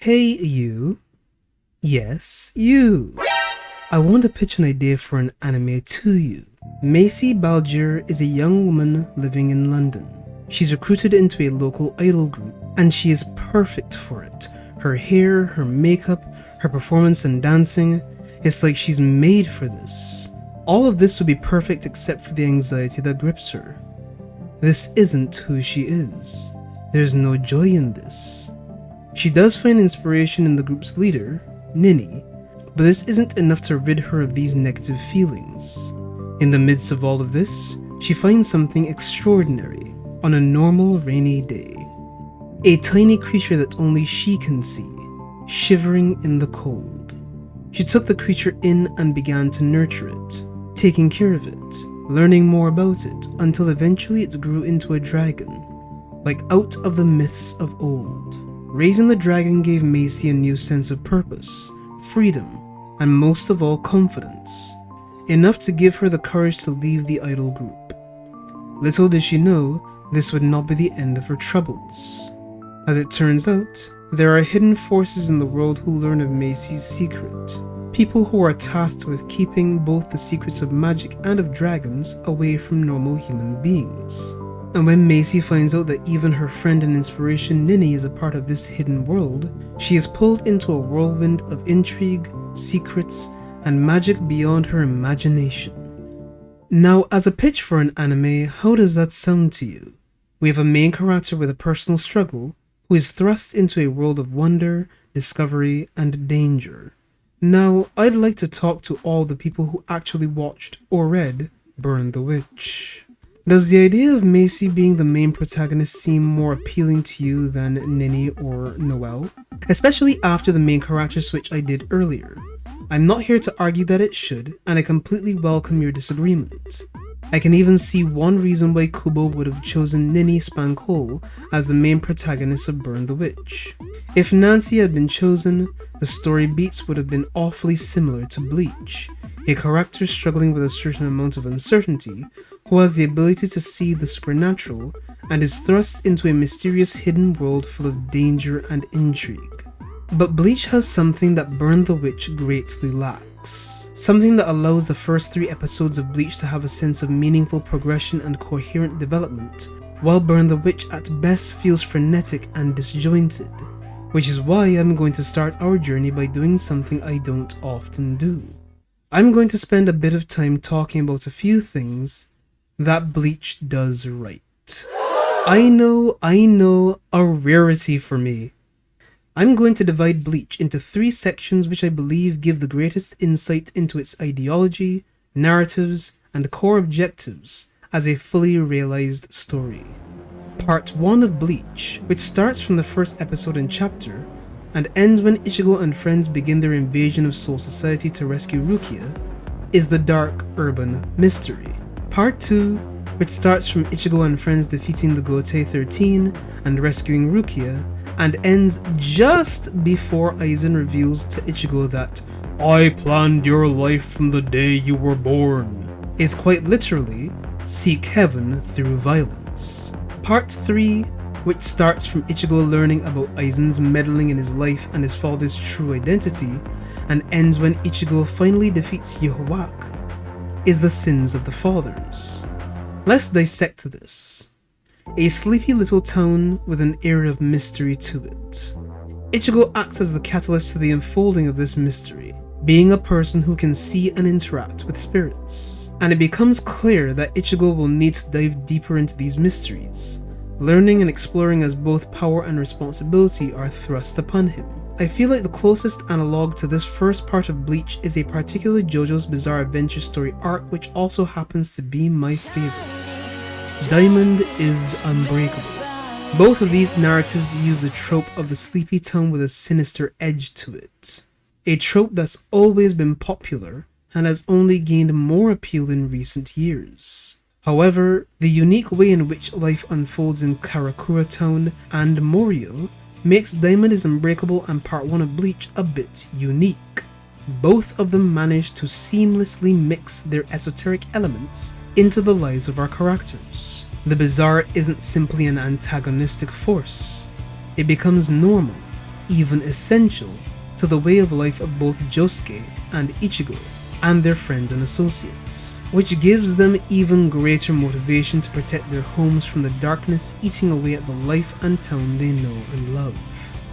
Hey you. Yes, you. I want to pitch an idea for an anime to you. Macy Balgier is a young woman living in London. She's recruited into a local idol group, and she is perfect for it. Her hair, her makeup, her performance and dancing, it's like she's made for this. All of this would be perfect except for the anxiety that grips her. This isn't who she is. There's no joy in this. She does find inspiration in the group's leader, Nini, but this isn't enough to rid her of these negative feelings. In the midst of all of this, she finds something extraordinary on a normal rainy day. A tiny creature that only she can see, shivering in the cold. She took the creature in and began to nurture it, taking care of it, learning more about it, until eventually it grew into a dragon, like out of the myths of old. Raising the dragon gave Macy a new sense of purpose, freedom, and most of all confidence, enough to give her the courage to leave the idol group. Little did she know, this would not be the end of her troubles. As it turns out, there are hidden forces in the world who learn of Macy's secret, people who are tasked with keeping both the secrets of magic and of dragons away from normal human beings. And when Macy finds out that even her friend and inspiration Nini is a part of this hidden world, she is pulled into a whirlwind of intrigue, secrets, and magic beyond her imagination. Now, as a pitch for an anime, how does that sound to you? We have a main character with a personal struggle who is thrust into a world of wonder, discovery, and danger. Now, I'd like to talk to all the people who actually watched or read Burn the Witch. Does the idea of Macy being the main protagonist seem more appealing to you than Nini or Noelle? Especially after the main character switch I did earlier. I'm not here to argue that it should, and I completely welcome your disagreement. I can even see one reason why Kubo would have chosen Nini Spankole as the main protagonist of Burn the Witch. If Nancy had been chosen, the story beats would have been awfully similar to Bleach, a character struggling with a certain amount of uncertainty, who has the ability to see the supernatural and is thrust into a mysterious hidden world full of danger and intrigue. But Bleach has something that Burn the Witch greatly lacks. Something that allows the first 3 episodes of Bleach to have a sense of meaningful progression and coherent development, while Burn the Witch at best feels frenetic and disjointed. Which is why I'm going to start our journey by doing something I don't often do. I'm going to spend a bit of time talking about a few things that Bleach does right. I know, a rarity for me. I'm going to divide Bleach into 3 sections which I believe give the greatest insight into its ideology, narratives, and core objectives as a fully realized story. Part 1 of Bleach, which starts from the first episode and chapter, and ends when Ichigo and friends begin their invasion of Soul Society to rescue Rukia, is the dark urban mystery. Part 2, which starts from Ichigo and friends defeating the Gotei 13 and rescuing Rukia, and ends just before Aizen reveals to Ichigo that "I planned your life from the day you were born," is quite literally seek heaven through violence. Part 3, which starts from Ichigo learning about Aizen's meddling in his life and his father's true identity, and ends when Ichigo finally defeats Yohawak, is the sins of the fathers. Let's dissect this. A sleepy little town with an air of mystery to it. Ichigo acts as the catalyst to the unfolding of this mystery, being a person who can see and interact with spirits. And it becomes clear that Ichigo will need to dive deeper into these mysteries, learning and exploring as both power and responsibility are thrust upon him. I feel like the closest analogue to this first part of Bleach is a particular JoJo's Bizarre Adventure story arc, which also happens to be my favorite. Diamond is Unbreakable. Both of these narratives use the trope of the sleepy town with a sinister edge to it. A trope that's always been popular and has only gained more appeal in recent years. However, the unique way in which life unfolds in Karakura Town and Morio makes Diamond is Unbreakable and Part 1 of Bleach a bit unique. Both of them manage to seamlessly mix their esoteric elements into the lives of our characters. The bizarre isn't simply an antagonistic force. It becomes normal, even essential to the way of life of both Josuke and Ichigo and their friends and associates, which gives them even greater motivation to protect their homes from the darkness eating away at the life and town they know and love,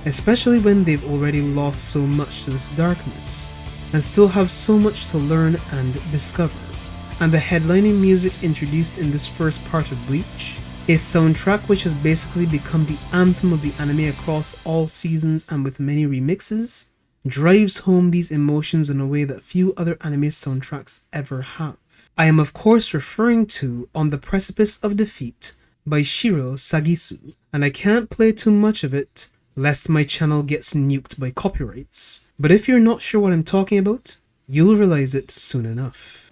especially when they've already lost so much to this darkness and still have so much to learn and discover. And the headlining music introduced in this first part of Bleach, a soundtrack which has basically become the anthem of the anime across all seasons and with many remixes, drives home these emotions in a way that few other anime soundtracks ever have. I am of course referring to On the Precipice of Defeat by Shiro Sagisu, and I can't play too much of it lest my channel gets nuked by copyrights, but if you're not sure what I'm talking about, you'll realize it soon enough.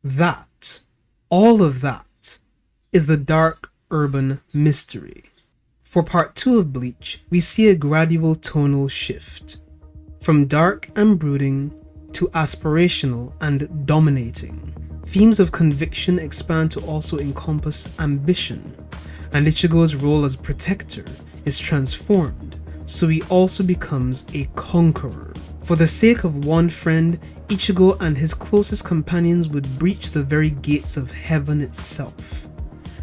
That, all of that, is the dark urban mystery. For part 2 of Bleach, we see a gradual tonal shift, from dark and brooding to aspirational and dominating. Themes of conviction expand to also encompass ambition, and Ichigo's role as protector is transformed, so he also becomes a conqueror. For the sake of one friend, Ichigo and his closest companions would breach the very gates of heaven itself.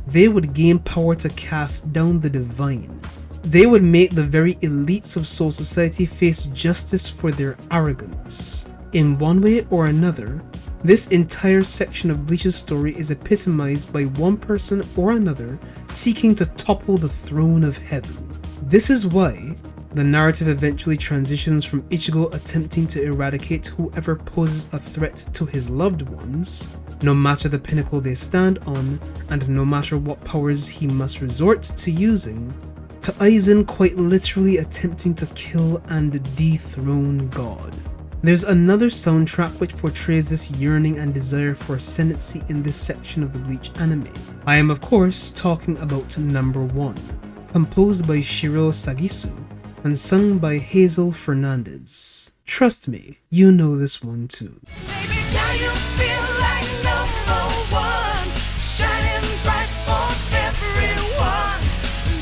They would gain power to cast down the divine. They would make the very elites of Soul Society face justice for their arrogance. In one way or another, this entire section of Bleach's story is epitomized by one person or another seeking to topple the throne of heaven. This is why the narrative eventually transitions from Ichigo attempting to eradicate whoever poses a threat to his loved ones, no matter the pinnacle they stand on, and no matter what powers he must resort to using, to Aizen quite literally attempting to kill and dethrone God. There's another soundtrack which portrays this yearning and desire for ascendancy in this section of the Bleach anime. I am of course talking about Number 1, composed by Shiro Sagisu, and sung by Hazel Fernandez. Trust me, you know this one too. Baby, now you feel like #1, shining bright for everyone,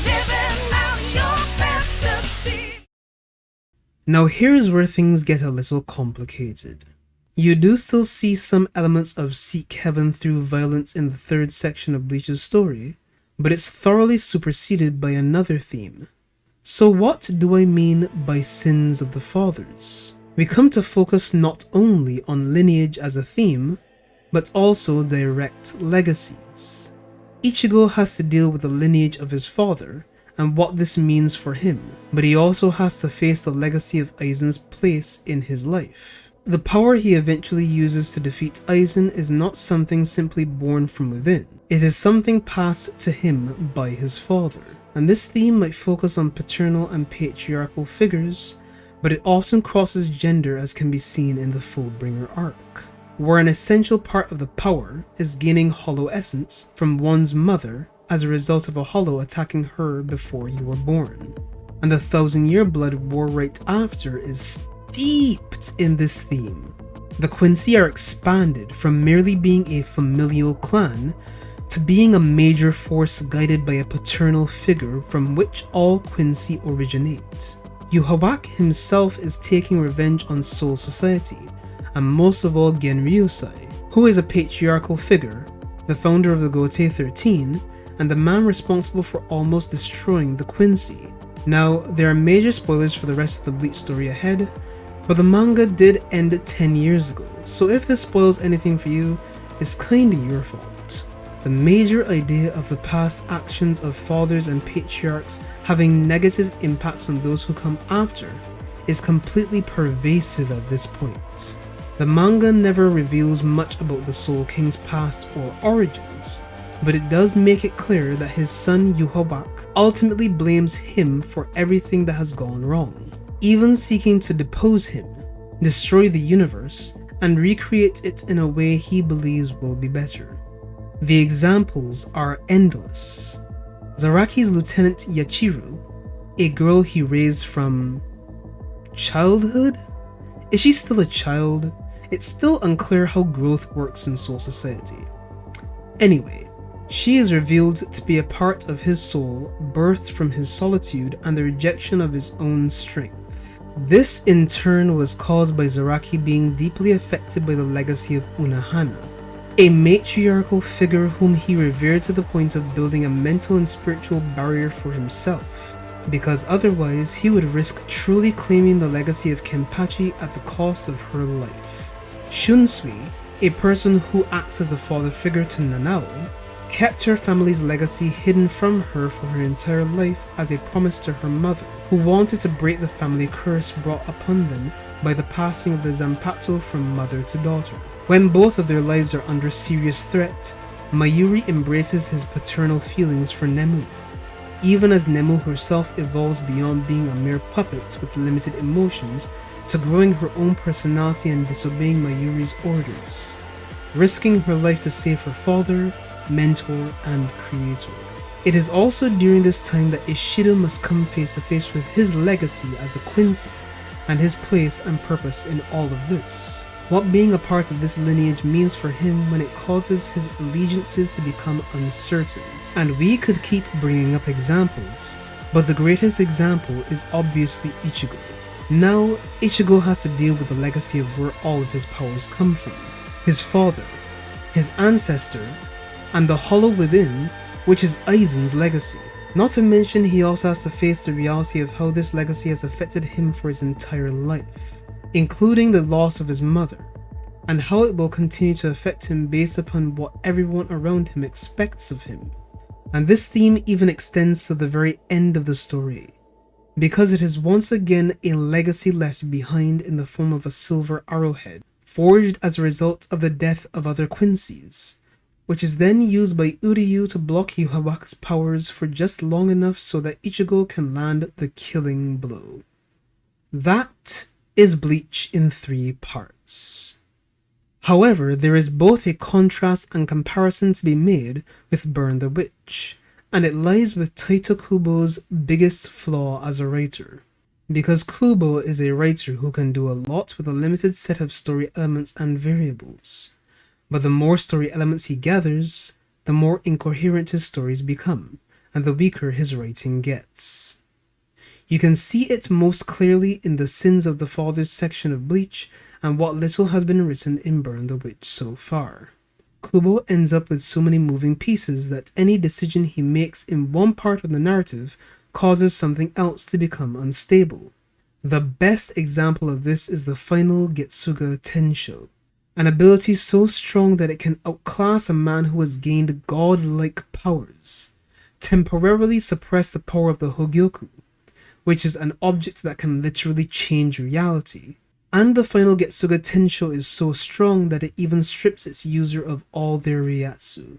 living out your fantasy. Now here's where things get a little complicated. You do still see some elements of seek heaven through violence in the third section of Bleach's story, but it's thoroughly superseded by another theme. So what do I mean by sins of the fathers? We come to focus not only on lineage as a theme, but also direct legacies. Ichigo has to deal with the lineage of his father and what this means for him, but he also has to face the legacy of Aizen's place in his life. The power he eventually uses to defeat Aizen is not something simply born from within, it is something passed to him by his father. And this theme might focus on paternal and patriarchal figures, but it often crosses gender as can be seen in the Fullbringer arc, where an essential part of the power is gaining hollow essence from one's mother as a result of a hollow attacking her before you were born. And the 1,000-Year Blood War right after is steeped in this theme. The Quincy are expanded from merely being a familial clan to being a major force guided by a paternal figure from which all Quincy originate. Yuhawak himself is taking revenge on Soul Society, and most of all Genryusai, who is a patriarchal figure, the founder of the Gotei 13, and the man responsible for almost destroying the Quincy. Now, there are major spoilers for the rest of the Bleach story ahead, but the manga did end 10 years ago, so if this spoils anything for you, it's kinda your fault. The major idea of the past actions of fathers and patriarchs having negative impacts on those who come after is completely pervasive at this point. The manga never reveals much about the Soul King's past or origins, but it does make it clear that his son Yuhawak ultimately blames him for everything that has gone wrong, even seeking to depose him, destroy the universe, and recreate it in a way he believes will be better. The examples are endless. Zaraki's Lieutenant Yachiru, a girl he raised from Childhood? Is she still a child? It's still unclear how growth works in Soul Society. Anyway, she is revealed to be a part of his soul birthed from his solitude and the rejection of his own strength. This in turn was caused by Zaraki being deeply affected by the legacy of Unohana, a matriarchal figure whom he revered to the point of building a mental and spiritual barrier for himself, because otherwise he would risk truly claiming the legacy of Kenpachi at the cost of her life. Shunsui, a person who acts as a father figure to Nanao, kept her family's legacy hidden from her for her entire life as a promise to her mother, who wanted to break the family curse brought upon them by the passing of the Zanpakuto from mother to daughter. When both of their lives are under serious threat, Mayuri embraces his paternal feelings for Nemu, even as Nemu herself evolves beyond being a mere puppet with limited emotions to growing her own personality and disobeying Mayuri's orders, risking her life to save her father, mentor, and creator. It is also during this time that Ishido must come face to face with his legacy as a Quincy and his place and purpose in all of this. What being a part of this lineage means for him when it causes his allegiances to become uncertain. And we could keep bringing up examples, but the greatest example is obviously Ichigo. Now, Ichigo has to deal with the legacy of where all of his powers come from. His father, his ancestor, and the hollow within, which is Aizen's legacy. Not to mention he also has to face the reality of how this legacy has affected him for his entire life, including the loss of his mother, and how it will continue to affect him based upon what everyone around him expects of him. And this theme even extends to the very end of the story, because it is once again a legacy left behind in the form of a silver arrowhead, forged as a result of the death of other Quincy's, which is then used by Uryu to block Yuhawaka's powers for just long enough so that Ichigo can land the killing blow. That is Bleach in 3 parts. However, there is both a contrast and comparison to be made with Burn the Witch, and it lies with Taito Kubo's biggest flaw as a writer. Because Kubo is a writer who can do a lot with a limited set of story elements and variables. But the more story elements he gathers, the more incoherent his stories become, and the weaker his writing gets. You can see it most clearly in the Sins of the Fathers section of Bleach and what little has been written in Burn the Witch so far. Kubo ends up with so many moving pieces that any decision he makes in one part of the narrative causes something else to become unstable. The best example of this is the final Getsuga Tensho, an ability so strong that it can outclass a man who has gained godlike powers, temporarily suppress the power of the Hogyoku, which is an object that can literally change reality. And the final Getsuga Tensho is so strong that it even strips its user of all their Ryatsu.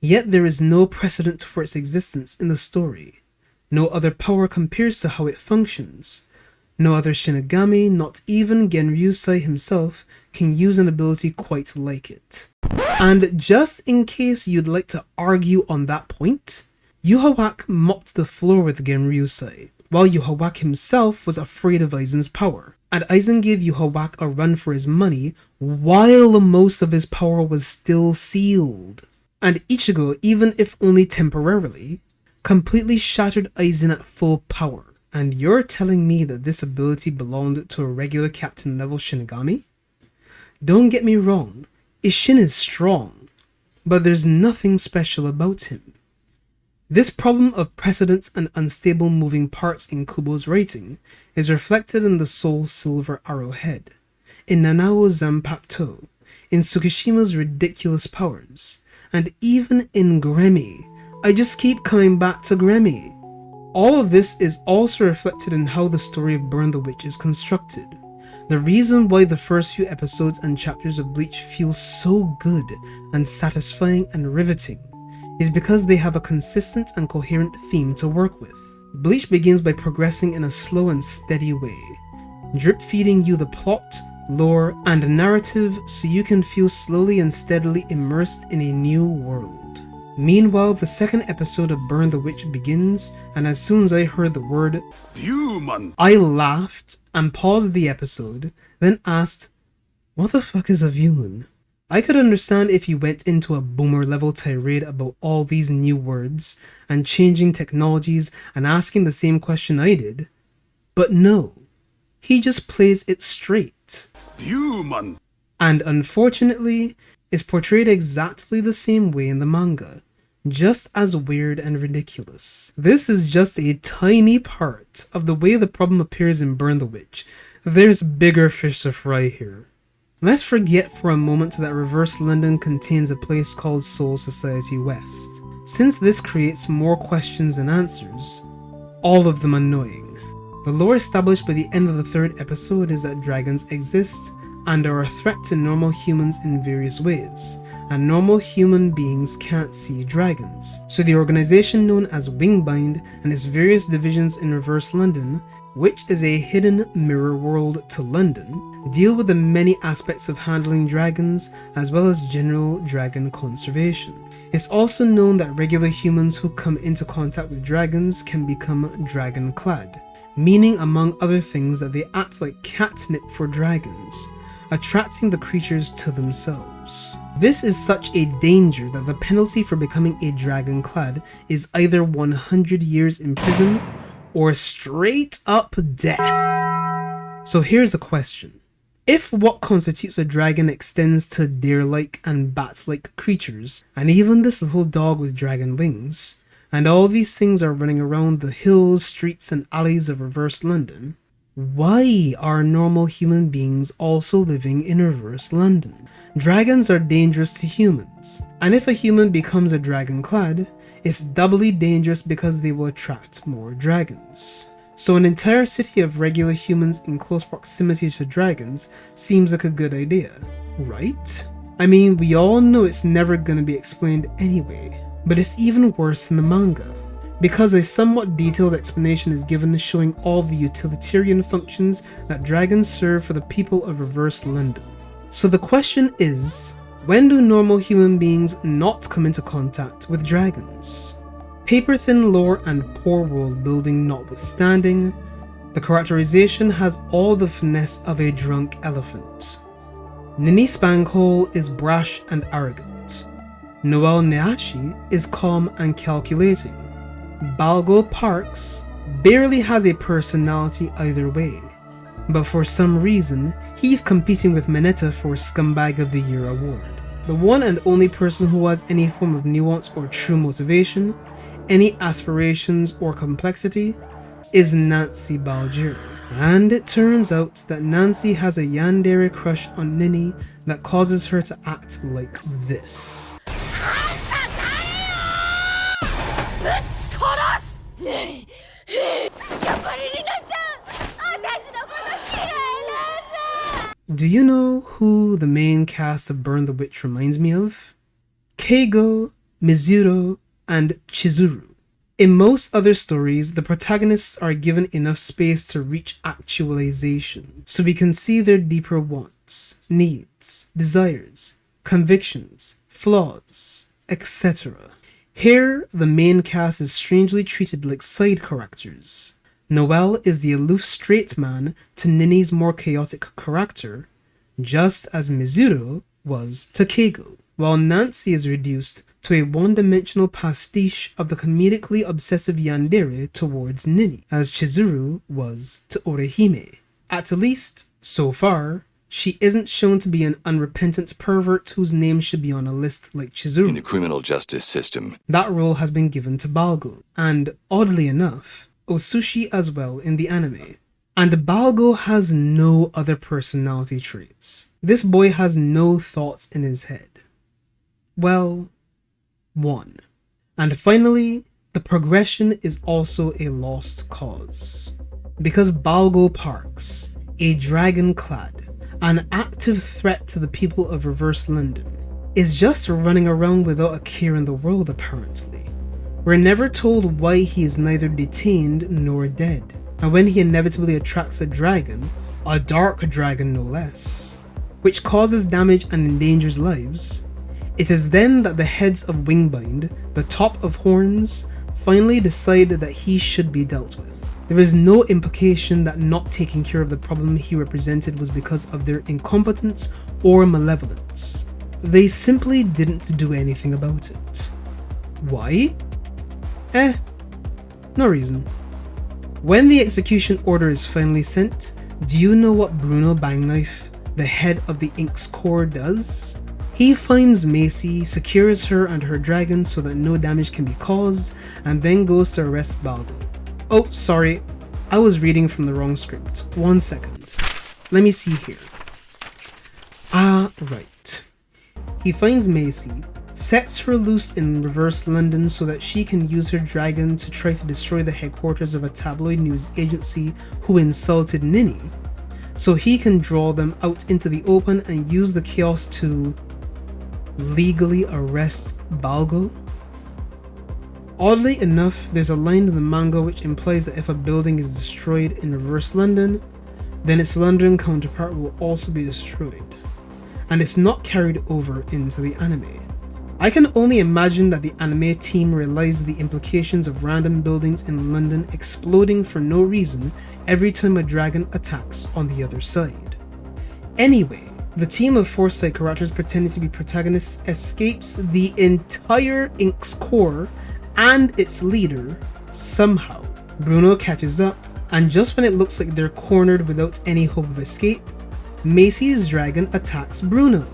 Yet there is no precedent for its existence in the story. No other power compares to how it functions. No other Shinigami, not even Genryusai himself, can use an ability quite like it. And just in case you'd like to argue on that point, Yuhawak mopped the floor with Genryusai, while Yuhawak himself was afraid of Aizen's power. And Aizen gave Yuhawak a run for his money while most of his power was still sealed. And Ichigo, even if only temporarily, completely shattered Aizen at full power. And you're telling me that this ability belonged to a regular captain level Shinigami? Don't get me wrong, Ishin is strong, but there's nothing special about him. This problem of precedence and unstable moving parts in Kubo's writing is reflected in the Soul Silver Arrowhead, in Nanao's Zanpakuto, in Tsukishima's ridiculous powers, and even in Gremmy. I just keep coming back to Gremmy. All of this is also reflected in how the story of Burn the Witch is constructed. The reason why the first few episodes and chapters of Bleach feel so good and satisfying and riveting is because they have a consistent and coherent theme to work with. Bleach begins by progressing in a slow and steady way, drip feeding you the plot, lore, and narrative so you can feel slowly and steadily immersed in a new world. Meanwhile, the second episode of Burn the Witch begins, and as soon as I heard the word human, I laughed and paused the episode, then asked, what the fuck is a human? I could understand if he went into a boomer level tirade about all these new words and changing technologies and asking the same question I did, but no, he just plays it straight. Human. And unfortunately, is portrayed exactly the same way in the manga, just as weird and ridiculous. This is just a tiny part of the way the problem appears in Burn the Witch. There's bigger fish to fry here. Let's forget for a moment that Reverse London contains a place called Soul Society West, since this creates more questions than answers, all of them annoying. The lore established by the end of the third episode is that dragons exist and are a threat to normal humans in various ways, and normal human beings can't see dragons. So the organization known as Wingbind and its various divisions in Reverse London, which is a hidden mirror world to London, deal with the many aspects of handling dragons as well as general dragon conservation. It's also known that regular humans who come into contact with dragons can become dragon-clad, meaning among other things that they act like catnip for dragons, attracting the creatures to themselves. This is such a danger that the penalty for becoming a dragon-clad is either 100 years in prison or straight up death. So here's a question. If what constitutes a dragon extends to deer-like and bat-like creatures, and even this little dog with dragon wings, and all these things are running around the hills, streets, and alleys of Reverse London, why are normal human beings also living in Reverse London? Dragons are dangerous to humans, and if a human becomes a dragon-clad, it's doubly dangerous because they will attract more dragons. So an entire city of regular humans in close proximity to dragons seems like a good idea, right? I mean, we all know it's never gonna be explained anyway, but it's even worse in the manga, because a somewhat detailed explanation is given showing all the utilitarian functions that dragons serve for the people of Reverse London. So the question is, when do normal human beings not come into contact with dragons? Paper-thin lore and poor world building notwithstanding, the characterization has all the finesse of a drunk elephant. Nini Spankhole is brash and arrogant. Noel Neashi is calm and calculating. Balgo Parks barely has a personality either way, but for some reason, he's competing with Mineta for Scumbag of the Year award. The one and only person who has any form of nuance or true motivation, any aspirations or complexity, is Nancy Balger. And it turns out that Nancy has a yandere crush on Nini that causes her to act like this. Do you know who the main cast of Burn the Witch reminds me of? Keigo, Mizuru, and Chizuru. In most other stories, the protagonists are given enough space to reach actualization, so we can see their deeper wants, needs, desires, convictions, flaws, etc. Here, the main cast is strangely treated like side characters. Noel is the aloof straight man to Nini's more chaotic character, just as Mizuru was to Keigo, while Nancy is reduced to a one-dimensional pastiche of the comedically obsessive yandere towards Nini, as Chizuru was to Orihime. At least, so far, she isn't shown to be an unrepentant pervert whose name should be on a list like Chizuru. In the criminal justice system, that role has been given to Balgo, and oddly enough, Osushi as well in the anime. And Balgo has no other personality traits. This boy has no thoughts in his head. Well, one. And finally, the progression is also a lost cause. Because Balgo Parks, a dragon-clad, an active threat to the people of Reverse London, is just running around without a care in the world apparently. We're never told why he is neither detained nor dead, and when he inevitably attracts a dragon, a dark dragon no less, which causes damage and endangers lives, It is then that the heads of Wingbind, the top of Horns, finally decide that he should be dealt with. There is no implication that not taking care of the problem he represented was because of their incompetence or malevolence. They simply didn't do anything about it. Why? No reason. When the execution order is finally sent, do you know what Bruno Bangknife, the head of the Inks Corps, does? He finds Macy, secures her and her dragon so that no damage can be caused, and then goes to arrest Baldo. Oh, sorry, I was reading from the wrong script. 1 second. Let me see here. Right. He finds Macy, sets her loose in reverse London so that she can use her dragon to try to destroy the headquarters of a tabloid news agency who insulted Nini, so he can draw them out into the open and use the chaos to legally arrest Balgo. Oddly enough, there's a line in the manga which implies that if a building is destroyed in reverse London, then its London counterpart will also be destroyed, and it's not carried over into the anime. I can only imagine that the anime team realized the implications of random buildings in London exploding for no reason every time a dragon attacks on the other side. Anyway, the team of Foresight characters pretending to be protagonists escapes the entire Inks Corps and its leader somehow. Bruno catches up, and just when it looks like they're cornered without any hope of escape, Macy's dragon attacks Bruno,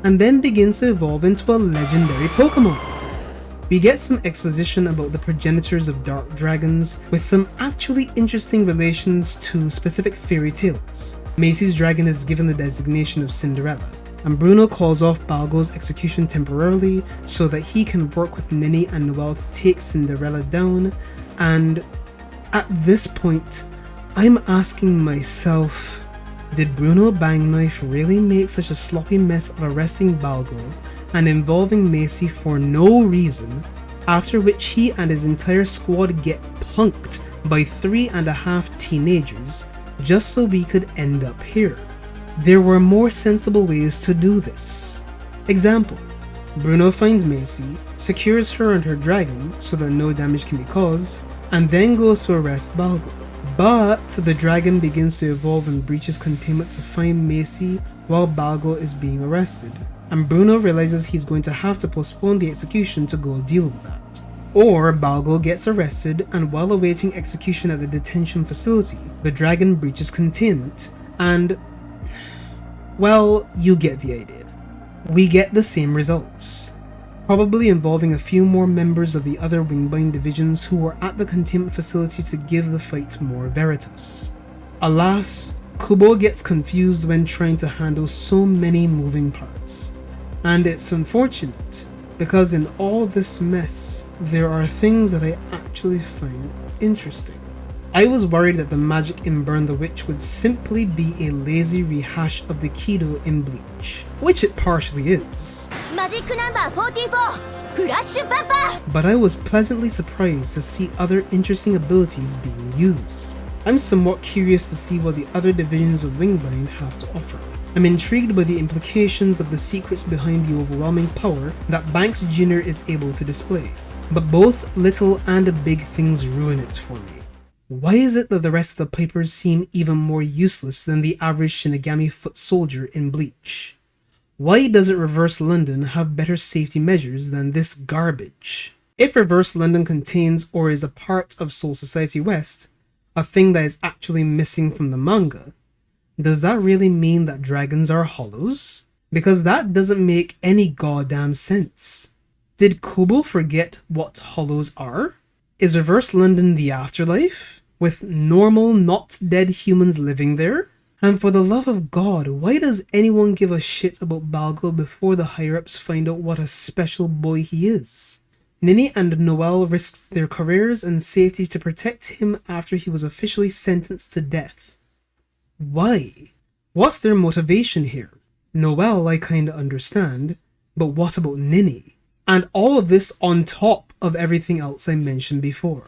and then begins to evolve into a legendary Pokemon. We get some exposition about the progenitors of dark dragons, with some actually interesting relations to specific fairy tales. Macy's dragon is given the designation of Cinderella, and Bruno calls off Balgo's execution temporarily so that he can work with Nini and Noelle to take Cinderella down, and at this point, I'm asking myself, did Bruno Bangknife really make such a sloppy mess of arresting Balgo and involving Macy for no reason, after which he and his entire squad get punked by 3.5 teenagers just so we could end up here? There were more sensible ways to do this. Example: Bruno finds Macy, secures her and her dragon so that no damage can be caused, and then goes to arrest Balgo. But the dragon begins to evolve and breaches containment to find Macy while Balgo is being arrested, and Bruno realizes he's going to have to postpone the execution to go deal with that. Or Balgo gets arrested, and while awaiting execution at the detention facility, the dragon breaches containment, and well, you get the idea. We get the same results, probably involving a few more members of the other Wingbind divisions who were at the containment facility to give the fight more veritas. Alas, Kubo gets confused when trying to handle so many moving parts, and it's unfortunate because in all this mess, there are things that I actually find interesting. I was worried that the magic in Burn the Witch would simply be a lazy rehash of the Kido in Bleach, which it partially is. Magic number 44 Flash Papa. But I was pleasantly surprised to see other interesting abilities being used. I'm somewhat curious to see what the other divisions of Wingbind have to offer. I'm intrigued by the implications of the secrets behind the overwhelming power that Banks Jr. is able to display, but both little and big things ruin it for me. Why is it that the rest of the Pipers seem even more useless than the average Shinigami foot soldier in Bleach? Why doesn't Reverse London have better safety measures than this garbage? If Reverse London contains or is a part of Soul Society West, a thing that is actually missing from the manga, does that really mean that dragons are hollows? Because that doesn't make any goddamn sense. Did Kubo forget what hollows are? Is Reverse London the afterlife, with normal, not dead humans living there? And for the love of God, why does anyone give a shit about Balgo before the higher-ups find out what a special boy he is? Nini and Noelle risked their careers and safety to protect him after he was officially sentenced to death. Why? What's their motivation here? Noelle I kinda understand, but what about Nini? And all of this on top of everything else I mentioned before.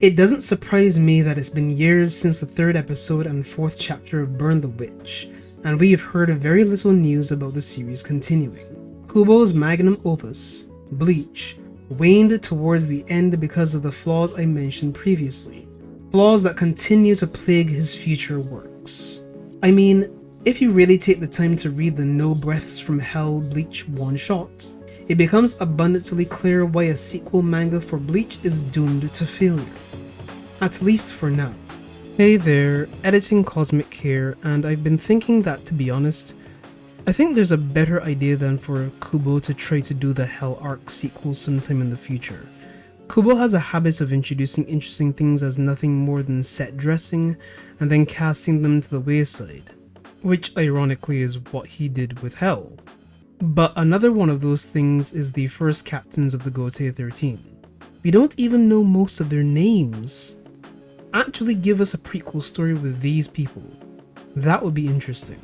It doesn't surprise me that it's been years since the 3rd episode and 4th chapter of Burn the Witch, and we've heard very little news about the series continuing. Kubo's magnum opus, Bleach, waned towards the end because of the flaws I mentioned previously, flaws that continue to plague his future works. I mean, if you really take the time to read the No Breaths from Hell Bleach one-shot, it becomes abundantly clear why a sequel manga for Bleach is doomed to failure. At least for now. Hey there, editing Cosmic here, and I've been thinking that, to be honest, I think there's a better idea than for Kubo to try to do the Hell Arc sequel sometime in the future. Kubo has a habit of introducing interesting things as nothing more than set dressing, and then casting them to the wayside, which ironically is what he did with Hell. But another one of those things is the first captains of the Gotei 13. We don't even know most of their names. Actually give us a prequel story with these people. That would be interesting.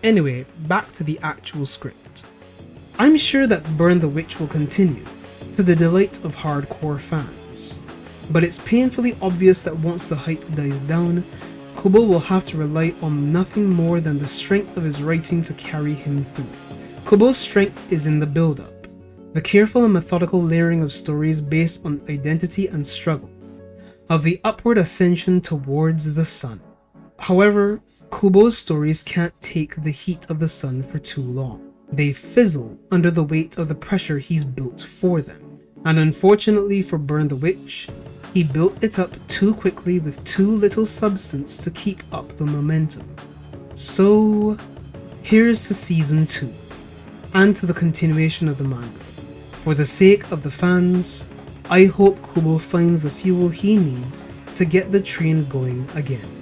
Anyway, back to the actual script. I'm sure that Burn the Witch will continue, to the delight of hardcore fans. But it's painfully obvious that once the hype dies down, Kubo will have to rely on nothing more than the strength of his writing to carry him through. Kubo's strength is in the build-up, the careful and methodical layering of stories based on identity and struggle, of the upward ascension towards the sun. However, Kubo's stories can't take the heat of the sun for too long. They fizzle under the weight of the pressure he's built for them. And unfortunately for Burn the Witch, he built it up too quickly with too little substance to keep up the momentum. So, here's to Season 2, and to the continuation of the manga. For the sake of the fans, I hope Kubo finds the fuel he needs to get the train going again.